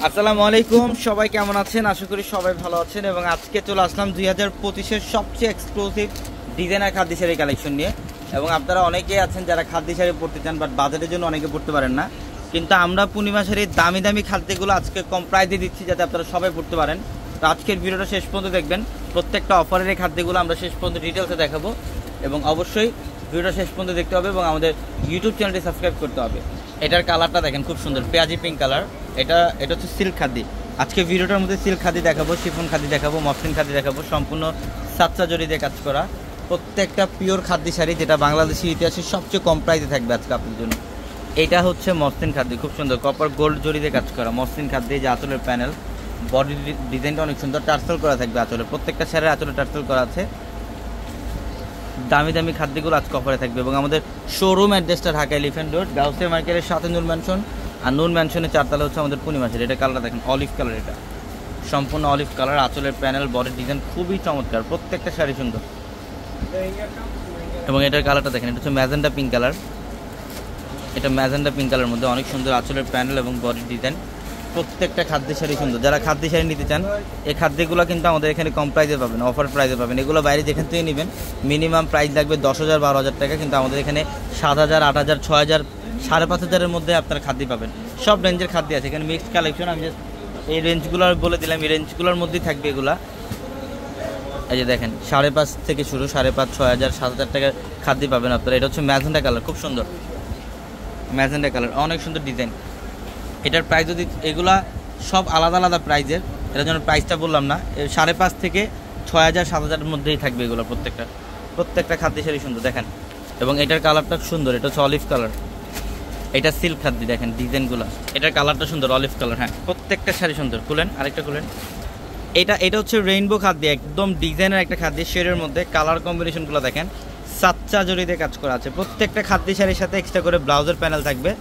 আসসালামু আলাইকুম, সবাই কেমন আছেন? আশা করি সবাই ভালো আছেন। এবং আজকে চলে আসলাম 2025-এর সবচেয়ে এক্সক্লুসিভ ডিজাইনার খাদ্য শাড়ি কালেকশন নিয়ে। এবং আপনারা অনেকেই আছেন যারা খাদ্য শাড়ি পরতে চান, বাট বাজারের জন্য অনেকে পড়তে পারেন না। কিন্তু আমরা পূর্ণিমা শাড়ির দামি দামি খাদ্যগুলো আজকে কম প্রাইসে দিচ্ছি, যাতে আপনারা সবাই পড়তে পারেন। তো আজকের ভিডিওটা শেষ পর্যন্ত দেখবেন। প্রত্যেকটা অফারের এই খাদ্যগুলো আমরা শেষ পর্যন্ত ডিটেলসে দেখাবো। এবং অবশ্যই ভিডিওটা শেষ পর্যন্ত দেখতে হবে এবং আমাদের ইউটিউব চ্যানেলটি সাবস্ক্রাইব করতে হবে। এটার কালারটা দেখেন, খুব সুন্দর পেঁয়াজি পিঙ্ক কালার। এটা হচ্ছে সিল্ক খাদি। আজকে ভিডিওটার মধ্যে সিল্ক খাদি দেখাবো, শিফন খাদি দেখাবো, মসলিন খাদি দেখাবো, সম্পূর্ণ সাতটা জড়ি দিয়ে কাজ করা প্রত্যেকটা পিওর খাদি শাড়ি, যেটা বাংলাদেশের ইতিহাসে সবচেয়ে কম প্রাইসে থাকবে আজকে আপনাদের জন্য। এটা হচ্ছে মসলিন খাদি, খুব সুন্দর কপার গোল্ড জড়ি দিয়ে কাজ করা মসলিন খাদি। যে আঁচলের প্যানেল, বডি ডিজাইনটা অনেক সুন্দর, টার্সেল করা থাকবে আঁচলে। প্রত্যেকটা শাড়ির আঁচলে টার্সেল করা আছে। দামি দামি খাদ্যগুলো আজকে অফারে থাকবে। এবং আমাদের শোরুম অ্যাড্রেসটা ঢাকা এলিফ্যান্ট রোড, গাউসিয়া মার্কেটের সাথে নূর ম্যানশন। আর নূর ম্যানশনের চারতলা হচ্ছে আমাদের পূর্ণিমা শাড়ি। এটা কালারটা দেখেন, অলিভ কালার। এটা সম্পূর্ণ অলিভ কালার, আঁচলের প্যানেল, বডির ডিজাইন খুবই চমৎকার, প্রত্যেকটা শাড়ি সুন্দর। এবং এটার কালারটা দেখেন, এটা হচ্ছে ম্যাজেন্ডা পিঙ্ক কালার। এটা ম্যাজেন্ডা পিঙ্ক কালারের মধ্যে অনেক সুন্দর আঁচলের প্যানেল এবং বডির ডিজাইন। প্রত্যেকটা খাদ্য শাড়ি সুন্দর। যারা খাদ্য শাড়ি নিতে চান, এই খাদ্যগুলো কিন্তু আমাদের এখানে কম প্রাইসে পাবেন, অফার প্রাইসে পাবেন। এগুলো বাইরে যেখান থেকে নেবেন মিনিমাম প্রাইস লাগবে 10,000 12,000 টাকা, কিন্তু আমাদের এখানে 7,000 8,000 6,000 5,500-এর মধ্যে আপনারা খাদ্য পাবেন। সব রেঞ্জের খাদ্য আছে এখানে, মিক্সড কালেকশন। আমি জাস্ট এই রেঞ্জগুলো বলে দিলাম, এই রেঞ্জগুলোর মধ্যেই থাকবে এগুলা। এই যে দেখেন, 5,500 থেকে শুরু, 5,500 6,000 7,000 টাকার খাদ্য পাবেন আপনারা। এটা হচ্ছে ম্যাজেন্ডা কালার, খুব সুন্দর ম্যাজেন্ডা কালার, অনেক সুন্দর ডিজাইন। এটার প্রাইস যদি, এগুলা সব আলাদা আলাদা প্রাইজের, এটার জন্য প্রাইসটা বললাম না। 5,500 থেকে 6,000 7,000-এর মধ্যেই থাকবে এগুলো। প্রত্যেকটা খাদ্য শাড়ি সুন্দর দেখেন। এবং এটার কালারটা সুন্দর, এটা হচ্ছে অলিভ কালার। এটা সিল্ক খাদ্য, দেখেন ডিজাইনগুলো। এটার কালারটা সুন্দর, অলিভ কালার। হ্যাঁ, প্রত্যেকটা শাড়ি সুন্দর। খুলেন, আরেকটা খুলেন। এটা হচ্ছে রেইনবো খাদ্য, একদম ডিজাইনের একটা খাদ্য শেডের মধ্যে। কালার কম্বিনেশনগুলো দেখেন, সাতটা জড়িতে কাজ করা আছে। প্রত্যেকটা খাদ্য শাড়ির সাথে এক্সট্রা করে ব্লাউজের প্যানেল থাকবে।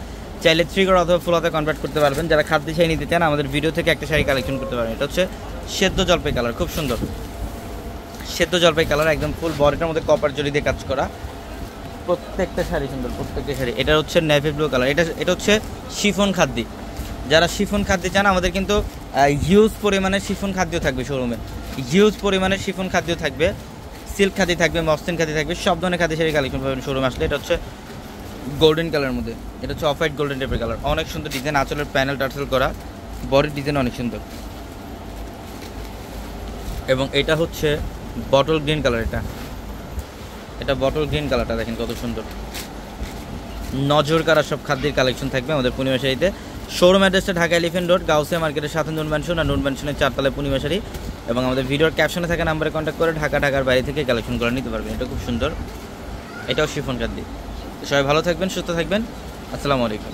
চাইলে 3 করে অথবা ফুল হাতে কনভার্ট করতে পারবেন। যারা খাদ্য শাড়ি নিতে চান, আমাদের ভিডিও থেকে একটা শাড়ি কালেকশন করতে পারবেন। এটা হচ্ছে সেদ্ধ জলপাই কালার, খুব সুন্দর সেদ্ধ জলপাই কালার, একদম ফুল বডিটার মধ্যে কপার জড়ি দিয়ে কাজ করা। প্রত্যেকটা শাড়ি সুন্দর, প্রত্যেকটা শাড়ি। এটা হচ্ছে নেভি ব্লু কালার। এটা হচ্ছে শিফন খাদ্য। যারা শিফন খাদ্য চান, আমাদের কিন্তু হিউজ পরিমাণে শিফন খাদ্য থাকবে শোরুমে, হিউজ পরিমাণে শিফন খাদ্য থাকবে, সিল্ক খাদ্য থাকবে, মসলিন খাদ্য থাকবে, সব ধরনের খাদ্য শাড়ি কালেকশন পাবেন শোরুমে আসলে। এটা হচ্ছে গোল্ডেন কালারের মধ্যে, এটা হচ্ছে অফ হোয়াইট গোল্ডেন টাইপের কালার, অনেক সুন্দর ডিজাইন। আঁচলের প্যানেল টার্সেল করা, বডির ডিজাইন অনেক সুন্দর। এবং এটা হচ্ছে বটল গ্রিন কালার। এটা বটল গ্রিন কালারটা দেখেন কত সুন্দর। নজর কারা সব খাদ্যের কালেকশন থাকবে আমাদের পূর্ণিমা শাড়িতে। শোরুম অ্যাড্রেসটা ঢাকা এলিফ্যান্ট রোড, গাউসিয়া মার্কেটের সাথে নূর ম্যানশন। আর নূর ম্যানশনের চারতলায় পূর্ণিমা শাড়ি। এবং আমাদের ভিডিওর ক্যাপশনে থাকা নাম্বারে কন্ট্যাক্ট করে ঢাকার বাইরে থেকে কালেকশন করে নিতে পারবেন। এটা খুব সুন্দর, এটাও শিফন খাদ্য। সবাই ভালো থাকবেন, সুস্থ থাকবেন। আসসালামু আলাইকুম।